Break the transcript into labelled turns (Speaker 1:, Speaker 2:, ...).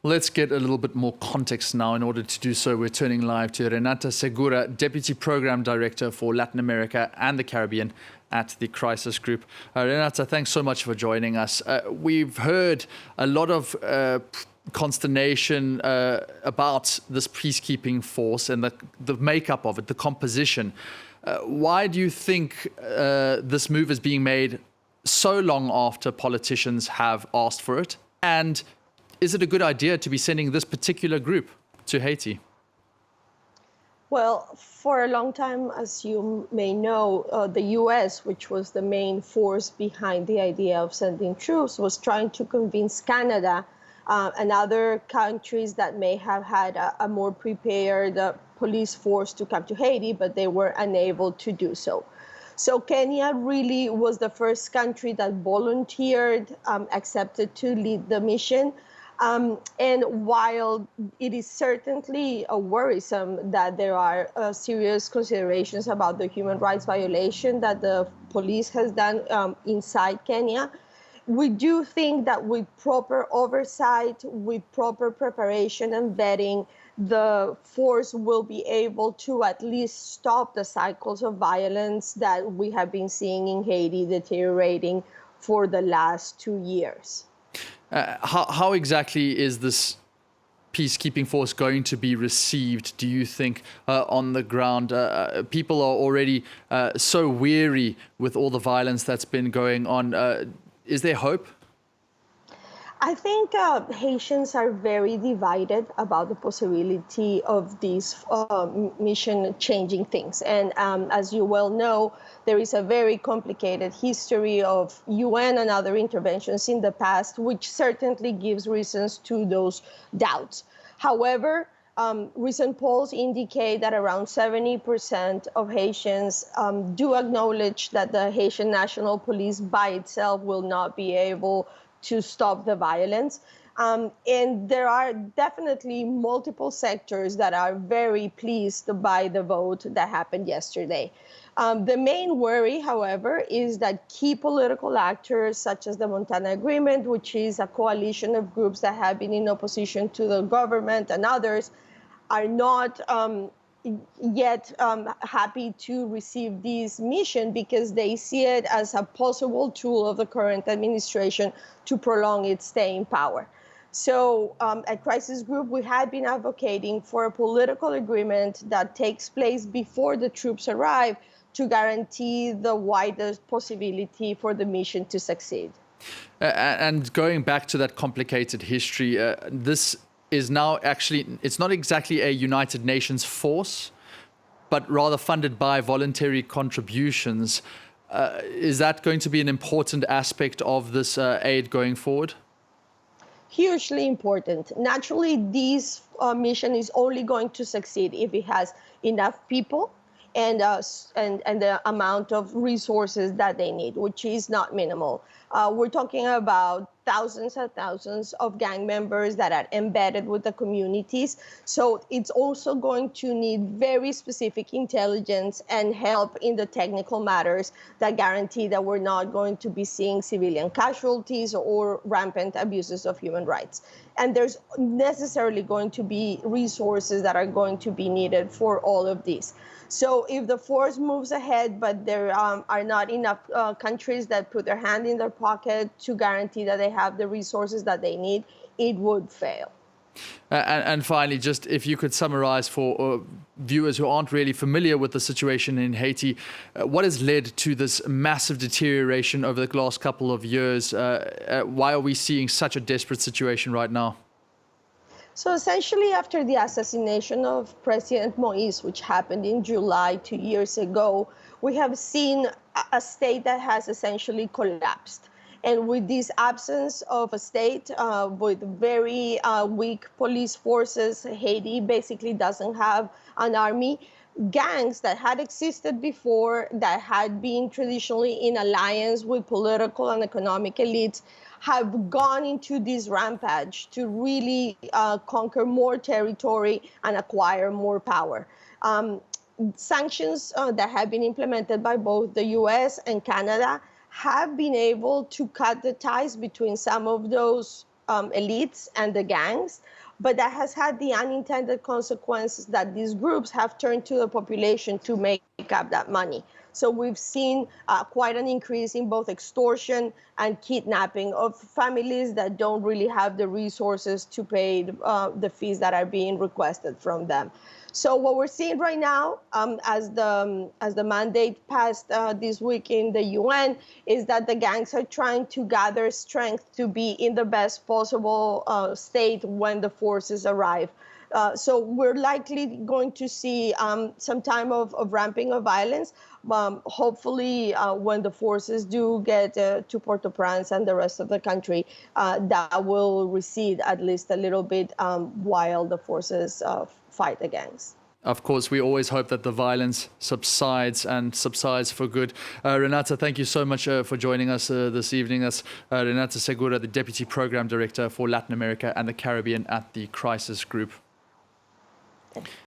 Speaker 1: Let's get a little bit more context now. In order to do so, we're turning live to Renata Segura, Deputy Program Director for Latin America and the Caribbean at the Crisis Group. Renata, thanks so much for joining us. We've heard a lot of consternation about this peacekeeping force and the makeup of it, the composition. Why do you think this move is being made so long after politicians have asked for it? And is it a good idea to be sending this particular group to Haiti?
Speaker 2: Well, for a long time, as you may know, the U.S., which was the main force behind the idea of sending troops, was trying to convince Canada and other countries that may have had a more prepared police force to come to Haiti, but they were unable to do so. So Kenya really was the first country that volunteered, accepted to lead the mission. And while it is certainly worrisome that there are serious considerations about the human rights violation that the police has done inside Kenya, we do think that with proper oversight, with proper preparation and vetting, the force will be able to at least stop the cycles of violence that we have been seeing in Haiti deteriorating for the last 2 years.
Speaker 1: How exactly is this peacekeeping force going to be received, do you think, on the ground? People are already so weary with all the violence that's been going on. Is there hope?
Speaker 2: I think Haitians are very divided about the possibility of this mission changing things. And as you well know, there is a very complicated history of UN and other interventions in the past, which certainly gives reasons to those doubts. However, recent polls indicate that around 70% of Haitians do acknowledge that the Haitian National Police by itself will not be able to stop the violence. And there are definitely multiple sectors that are very pleased by the vote that happened yesterday. The main worry, however, is that key political actors, such as the Montana Agreement, which is a coalition of groups that have been in opposition to the government and others, are not yet happy to receive this mission because they see it as a possible tool of the current administration to prolong its stay in power. So at Crisis Group, we had been advocating for a political agreement that takes place before the troops arrive to guarantee the widest possibility for the mission to succeed.
Speaker 1: And going back to that complicated history, this is now actually, it's not exactly a United Nations force, but rather funded by voluntary contributions. Is that going to be an important aspect of this aid going forward?
Speaker 2: Hugely important. Naturally, this mission is only going to succeed if it has enough people and the amount of resources that they need, which is not minimal. We're talking about thousands and thousands of gang members that are embedded with the communities. So it's also going to need very specific intelligence and help in the technical matters that guarantee that we're not going to be seeing civilian casualties or rampant abuses of human rights. And there's necessarily going to be resources that are going to be needed for all of this. So if the force moves ahead, but there are not enough countries that put their hand in their pocket to guarantee that they have the resources that they need, it would fail.
Speaker 1: And finally, just if you could summarize for viewers who aren't really familiar with the situation in Haiti, what has led to this massive deterioration over the last couple of years? Why are we seeing such a desperate situation right now?
Speaker 2: So essentially, after the assassination of President Moïse, which happened in July 2 years ago, we have seen a state that has essentially collapsed. And with this absence of a state, with very weak police forces, Haiti basically doesn't have an army. Gangs that had existed before, that had been traditionally in alliance with political and economic elites, have gone into this rampage to really conquer more territory and acquire more power. Sanctions that have been implemented by both the US and Canada have been able to cut the ties between some of those elites and the gangs, but that has had the unintended consequences that these groups have turned to the population to make up that money. So we've seen quite an increase in both extortion and kidnapping of families that don't really have the resources to pay the fees that are being requested from them. So what we're seeing right now, as the mandate passed this week in the UN, is that the gangs are trying to gather strength to be in the best possible state when the forces arrive. So we're likely going to see some time of ramping of violence. Hopefully, when the forces do get to Port-au-Prince and the rest of the country, that will recede at least a little bit while the forces fight the gangs.
Speaker 1: Of course, we always hope that the violence subsides and subsides for good. Renata, thank you so much for joining us this evening. That's Renata Segura, the Deputy Program Director for Latin America and the Caribbean at the Crisis Group.